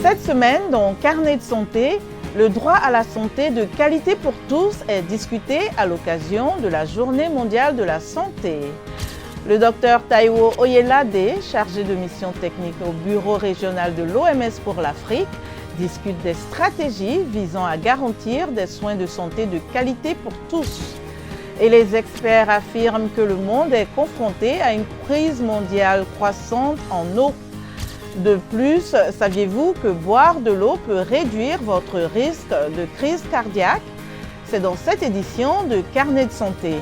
Cette semaine, dans Carnet de santé, le droit à la santé de qualité pour tous est discuté à l'occasion de la Journée mondiale de la santé. Le docteur Taiwo Oyelade, chargé de mission technique au bureau régional de l'OMS pour l'Afrique, discute des stratégies visant à garantir des soins de santé de qualité pour tous. Et les experts affirment que le monde est confronté à une crise mondiale croissante en eau. De plus, saviez-vous que boire de l'eau peut réduire votre risque de crise cardiaque? C'est dans cette édition de Carnet de santé.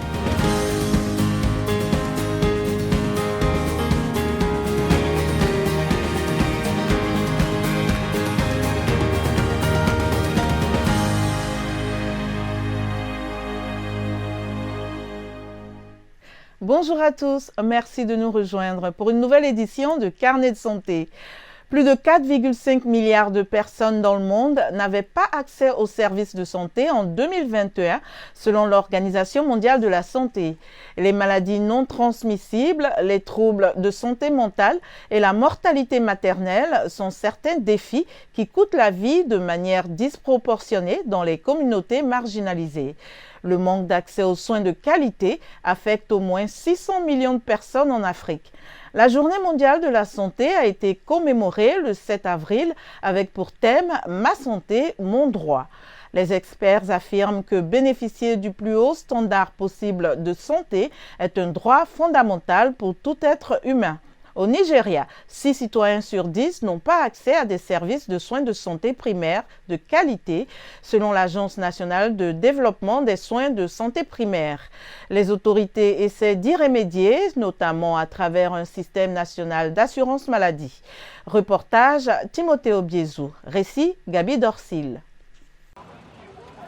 Bonjour à tous, merci de nous rejoindre pour une nouvelle édition de Carnet de santé. Plus de 4,5 milliards de personnes dans le monde n'avaient pas accès aux services de santé en 2021, selon l'Organisation mondiale de la santé. Les maladies non transmissibles, les troubles de santé mentale et la mortalité maternelle sont certains défis qui coûtent la vie de manière disproportionnée dans les communautés marginalisées. Le manque d'accès aux soins de qualité affecte au moins 600 millions de personnes en Afrique. La Journée mondiale de la santé a été commémorée le 7 avril avec pour thème « Ma santé, mon droit ». Les experts affirment que bénéficier du plus haut standard possible de santé est un droit fondamental pour tout être humain. Au Nigeria, 6 citoyens sur 10 n'ont pas accès à des services de soins de santé primaires de qualité, selon l'Agence nationale de développement des soins de santé primaires. Les autorités essaient d'y remédier, notamment à travers un système national d'assurance maladie. Reportage Timothée Obiezou. Récit Gabi Dorsil.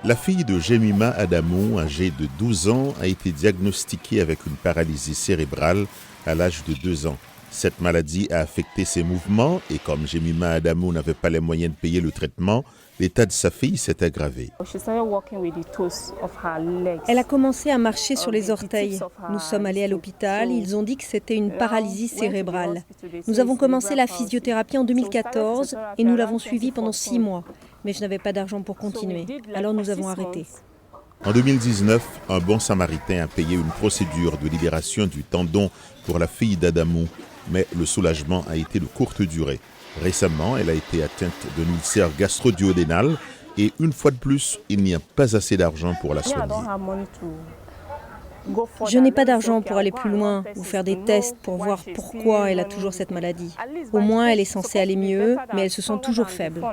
La fille de Jemima Adamou, âgée de 12 ans, a été diagnostiquée avec une paralysie cérébrale à l'âge de 2 ans. Cette maladie a affecté ses mouvements et comme Jemima Adamou n'avait pas les moyens de payer le traitement, l'état de sa fille s'est aggravé. Elle a commencé à marcher sur les orteils. Nous sommes allés à l'hôpital, ils ont dit que c'était une paralysie cérébrale. Nous avons commencé la physiothérapie en 2014 et nous l'avons suivie pendant 6 mois. Mais je n'avais pas d'argent pour continuer, alors nous avons arrêté. En 2019, un bon samaritain a payé une procédure de libération du tendon pour la fille d'Adamou, mais le soulagement a été de courte durée. Récemment, elle a été atteinte d'un ulcère gastro-duodénal et une fois de plus, il n'y a pas assez d'argent pour la soigner. Je n'ai pas d'argent pour aller plus loin ou faire des tests pour voir pourquoi elle a toujours cette maladie. Au moins, elle est censée aller mieux, mais elle se sent toujours faible.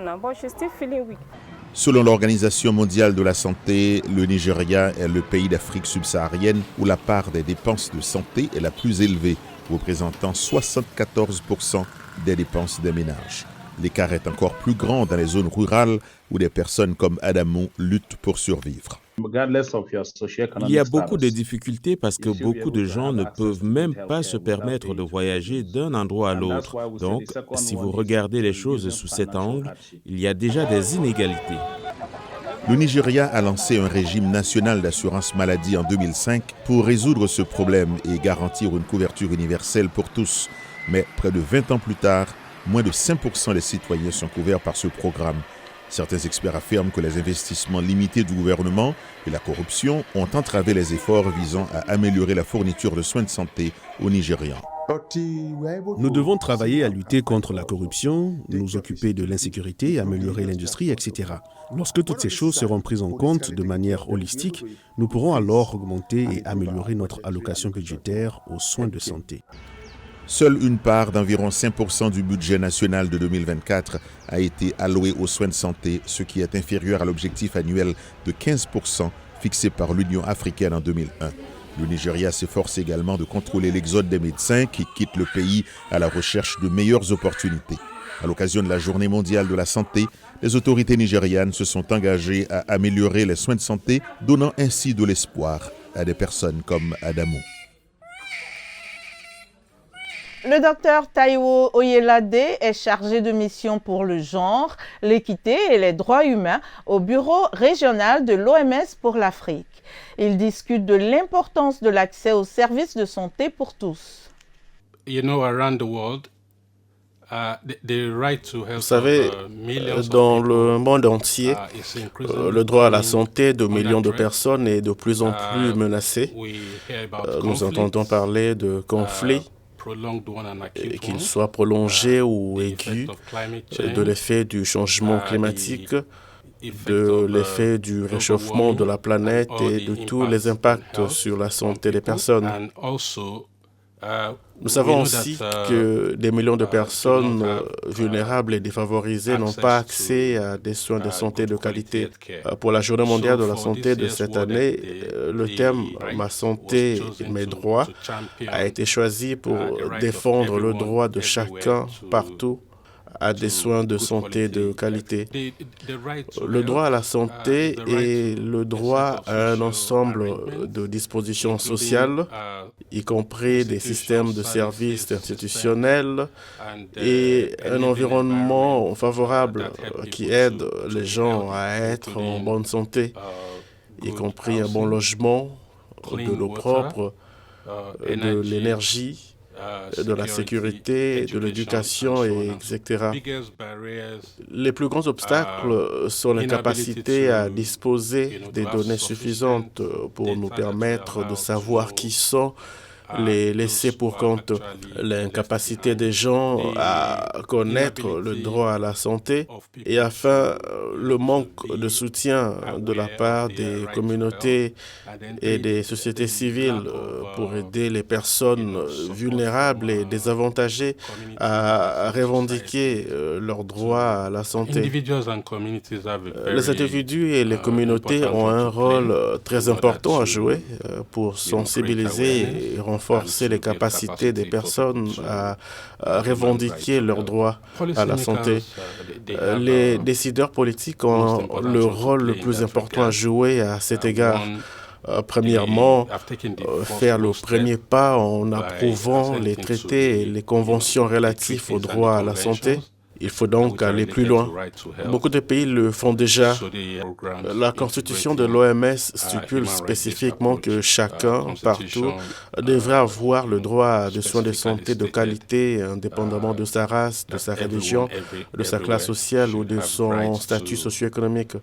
Selon l'Organisation mondiale de la santé, le Nigeria est le pays d'Afrique subsaharienne où la part des dépenses de santé est la plus élevée, représentant 74% des dépenses des ménages. L'écart est encore plus grand dans les zones rurales où des personnes comme Adamou luttent pour survivre. Il y a beaucoup de difficultés parce que beaucoup de gens ne peuvent même pas se permettre de voyager d'un endroit à l'autre. Donc, si vous regardez les choses sous cet angle, il y a déjà des inégalités. Le Nigeria a lancé un régime national d'assurance maladie en 2005 pour résoudre ce problème et garantir une couverture universelle pour tous. Mais près de 20 ans plus tard, moins de 5% des citoyens sont couverts par ce programme. Certains experts affirment que les investissements limités du gouvernement et la corruption ont entravé les efforts visant à améliorer la fourniture de soins de santé aux Nigérians. Nous devons travailler à lutter contre la corruption, nous occuper de l'insécurité, améliorer l'industrie, etc. Lorsque toutes ces choses seront prises en compte de manière holistique, nous pourrons alors augmenter et améliorer notre allocation budgétaire aux soins de santé. Seule une part d'environ 5% du budget national de 2024 a été allouée aux soins de santé, ce qui est inférieur à l'objectif annuel de 15% fixé par l'Union africaine en 2001. Le Nigeria s'efforce également de contrôler l'exode des médecins qui quittent le pays à la recherche de meilleures opportunités. À l'occasion de la Journée mondiale de la santé, les autorités nigérianes se sont engagées à améliorer les soins de santé, donnant ainsi de l'espoir à des personnes comme Adamou. Le docteur Taiwo Oyelade est chargé de mission pour le genre, l'équité et les droits humains au bureau régional de l'OMS pour l'Afrique. Il discute de l'importance de l'accès aux services de santé pour tous. Around the world, Vous savez, dans le monde entier, le droit à la santé de millions de personnes est de plus en plus menacé. Nous entendons parler de conflits, qu'ils soient prolongés ou aigus, de l'effet du changement climatique, de l'effet du réchauffement de la planète et de tous les impacts sur la santé des personnes. Nous savons aussi que des millions de personnes vulnérables et défavorisées n'ont pas accès à des soins de santé de qualité. Pour la Journée mondiale de la santé de cette année, le thème « Ma santé, mes droits » a été choisi pour défendre le droit de chacun partout à des soins de santé de qualité. Le droit à la santé est le droit à un ensemble de dispositions sociales, y compris des systèmes de services institutionnels et un environnement favorable qui aide les gens à être en bonne santé, y compris un bon logement, de l'eau propre, de l'énergie, de la sécurité, de l'éducation, etc. Les plus grands obstacles sont l'incapacité à disposer des données suffisantes pour nous permettre de savoir qui sont les laissés pour compte, l'incapacité des gens à connaître le droit à la santé et enfin le manque de soutien de la part des communautés et des sociétés civiles pour aider les personnes vulnérables et désavantagées à revendiquer leur droit à la santé. Les individus et les communautés ont un rôle très important à jouer pour sensibiliser et renforcer les capacités des personnes à revendiquer leurs droits à la santé. Les décideurs politiques ont le rôle le plus important à jouer à cet égard. Premièrement, faire le premier pas en approuvant les traités et les conventions relatives aux droits à la santé. Il faut donc aller plus loin. Beaucoup de pays le font déjà. La constitution de l'OMS stipule spécifiquement que chacun, partout, devrait avoir le droit à des soins de santé de qualité, indépendamment de sa race, de sa religion, de sa classe sociale ou de son statut socio-économique.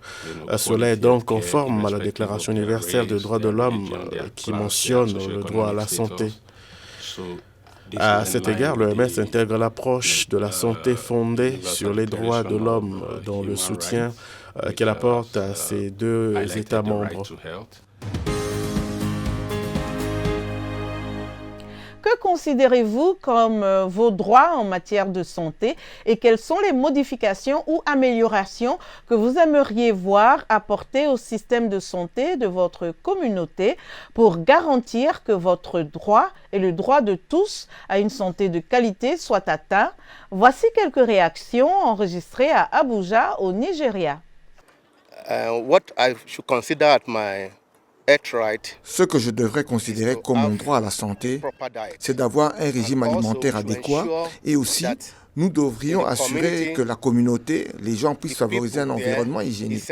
Cela est donc conforme à la Déclaration universelle des droits de l'homme qui mentionne le droit à la santé. À cet égard, l'OMS intègre l'approche de la santé fondée sur les droits de l'homme dans le soutien qu'elle apporte à ces deux États membres. Que considérez-vous comme vos droits en matière de santé et quelles sont les modifications ou améliorations que vous aimeriez voir apportées au système de santé de votre communauté pour garantir que votre droit et le droit de tous à une santé de qualité soient atteints? Voici quelques réactions enregistrées à Abuja, au Nigeria. Ce que je devrais considérer comme mon droit à la santé, c'est d'avoir un régime alimentaire adéquat et aussi, nous devrions assurer que la communauté, les gens puissent favoriser un environnement hygiénique.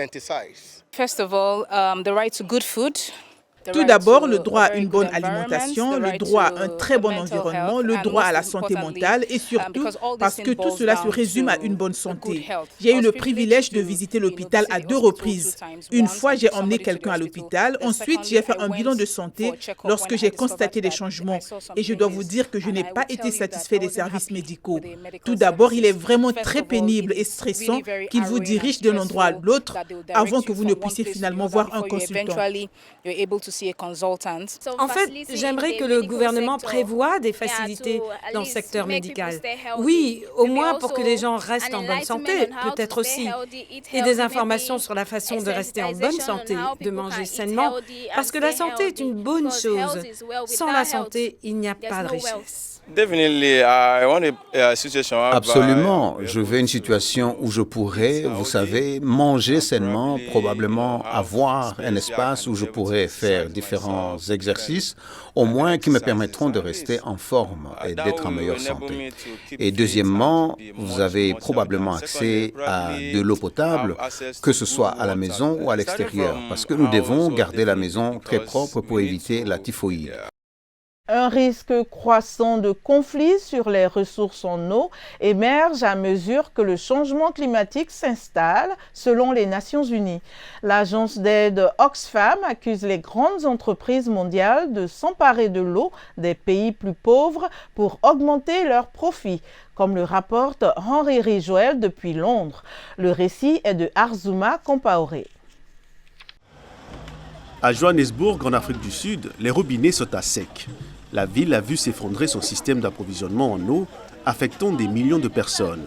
Tout d'abord, le droit à une bonne alimentation, le droit à un très bon environnement, le droit à la santé mentale et surtout parce que tout cela se résume à une bonne santé. J'ai eu le privilège de visiter l'hôpital à 2 reprises. Une fois, j'ai emmené quelqu'un à l'hôpital. Ensuite, j'ai fait un bilan de santé lorsque j'ai constaté des changements. Et je dois vous dire que je n'ai pas été satisfait des services médicaux. Tout d'abord, il est vraiment très pénible et stressant qu'il vous dirige d'un endroit à l'autre avant que vous ne puissiez finalement voir un consultant. En fait, j'aimerais que le gouvernement prévoie des facilités dans le secteur médical. Oui, au moins pour que les gens restent en bonne santé, peut-être aussi. Et des informations sur la façon de rester en bonne santé, de manger sainement, parce que la santé est une bonne chose. Sans la santé, il n'y a pas de richesse. Absolument. Je veux une situation où je pourrais, vous savez, manger sainement, probablement avoir un espace où je pourrais faire différents exercices, au moins qui me permettront de rester en forme et d'être en meilleure santé. Et deuxièmement, vous avez probablement accès à de l'eau potable, que ce soit à la maison ou à l'extérieur, parce que nous devons garder la maison très propre pour éviter la typhoïde. Un risque croissant de conflit sur les ressources en eau émerge à mesure que le changement climatique s'installe, selon les Nations Unies. L'agence d'aide Oxfam accuse les grandes entreprises mondiales de s'emparer de l'eau des pays plus pauvres pour augmenter leurs profits, comme le rapporte Henry Ridgwell depuis Londres. Le récit est de Arzuma Compaoré. À Johannesburg, en Afrique du Sud, les robinets sont à sec. La ville a vu s'effondrer son système d'approvisionnement en eau, affectant des millions de personnes.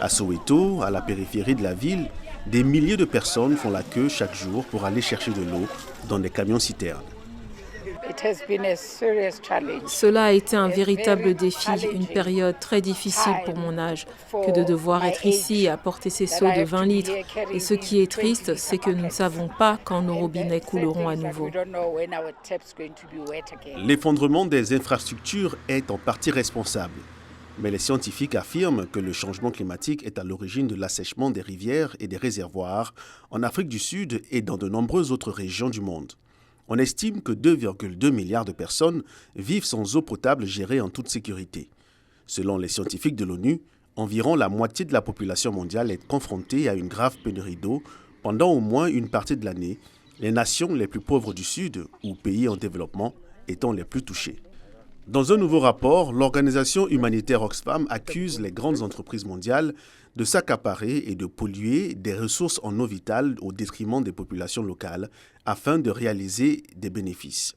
À Soweto, à la périphérie de la ville, des milliers de personnes font la queue chaque jour pour aller chercher de l'eau dans des camions-citernes. Cela a été un véritable défi, une période très difficile pour mon âge, que de devoir être ici et apporter ces seaux de 20 litres. Et ce qui est triste, c'est que nous ne savons pas quand nos robinets couleront à nouveau. L'effondrement des infrastructures est en partie responsable. Mais les scientifiques affirment que le changement climatique est à l'origine de l'assèchement des rivières et des réservoirs en Afrique du Sud et dans de nombreuses autres régions du monde. On estime que 2,2 milliards de personnes vivent sans eau potable gérée en toute sécurité. Selon les scientifiques de l'ONU, environ la moitié de la population mondiale est confrontée à une grave pénurie d'eau pendant au moins une partie de l'année, les nations les plus pauvres du Sud ou pays en développement étant les plus touchées. Dans un nouveau rapport, l'organisation humanitaire Oxfam accuse les grandes entreprises mondiales de s'accaparer et de polluer des ressources en eau vitale au détriment des populations locales afin de réaliser des bénéfices.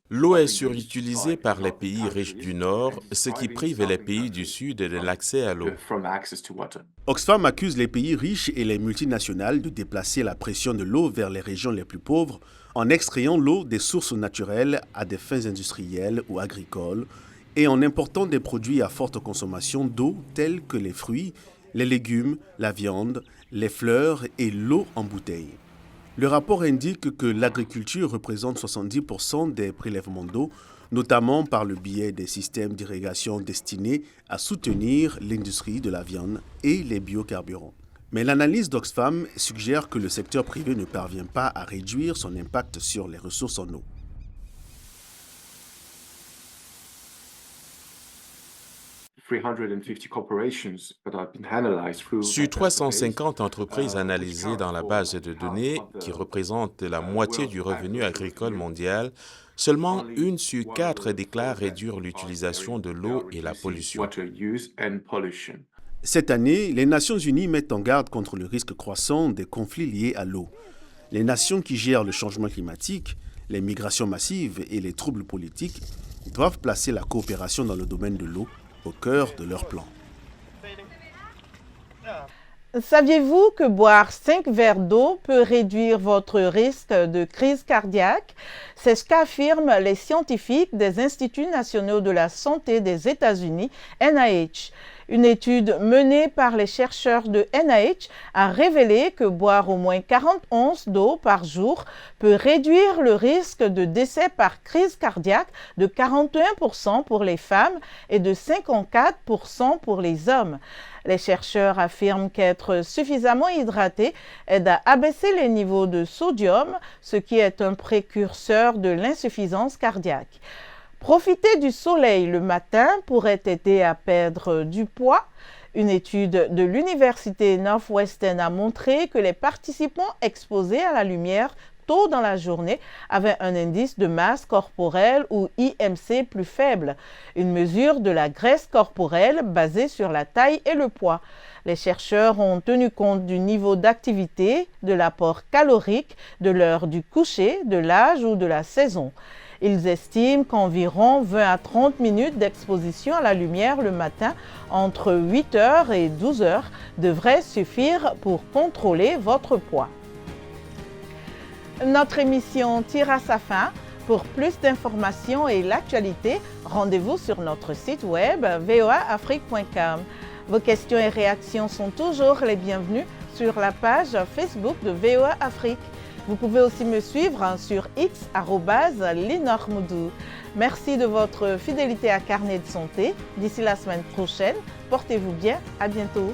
L'eau est surutilisée par les pays riches du Nord, ce qui prive les pays du Sud de l'accès à l'eau. Oxfam accuse les pays riches et les multinationales de déplacer la pression de l'eau vers les régions les plus pauvres en extrayant l'eau des sources naturelles à des fins industrielles ou agricoles et en important des produits à forte consommation d'eau tels que les fruits, les légumes, la viande, les fleurs et l'eau en bouteille. Le rapport indique que l'agriculture représente 70% des prélèvements d'eau, notamment par le biais des systèmes d'irrigation destinés à soutenir l'industrie de la viande et les biocarburants. Mais l'analyse d'Oxfam suggère que le secteur privé ne parvient pas à réduire son impact sur les ressources en eau. Sur 350 entreprises analysées dans la base de données, qui représentent la moitié du revenu agricole mondial, seulement 1 sur 4 déclare réduire l'utilisation de l'eau et la pollution. Cette année, les Nations Unies mettent en garde contre le risque croissant des conflits liés à l'eau. Les nations qui gèrent le changement climatique, les migrations massives et les troubles politiques doivent placer la coopération dans le domaine de l'eau au cœur de leur plan. Saviez-vous que boire 5 verres d'eau peut réduire votre risque de crise cardiaque? C'est ce qu'affirment les scientifiques des Instituts nationaux de la santé des États-Unis, NIH. Une étude menée par les chercheurs de NIH a révélé que boire au moins 40 onces d'eau par jour peut réduire le risque de décès par crise cardiaque de 41% pour les femmes et de 54% pour les hommes. Les chercheurs affirment qu'être suffisamment hydraté aide à abaisser les niveaux de sodium, ce qui est un précurseur de l'insuffisance cardiaque. Profiter du soleil le matin pourrait aider à perdre du poids. Une étude de l'Université Northwestern a montré que les participants exposés à la lumière tôt dans la journée avaient un indice de masse corporelle ou IMC plus faible, une mesure de la graisse corporelle basée sur la taille et le poids. Les chercheurs ont tenu compte du niveau d'activité, de l'apport calorique, de l'heure du coucher, de l'âge ou de la saison. Ils estiment qu'environ 20 à 30 minutes d'exposition à la lumière le matin entre 8 heures et 12 heures devraient suffire pour contrôler votre poids. Notre émission tire à sa fin. Pour plus d'informations et l'actualité, rendez-vous sur notre site web voaafrique.com. Vos questions et réactions sont toujours les bienvenues sur la page Facebook de VOA Afrique. Vous pouvez aussi me suivre sur X @linormoudou. Merci de votre fidélité à Carnet de santé. D'ici la semaine prochaine, portez-vous bien. À bientôt.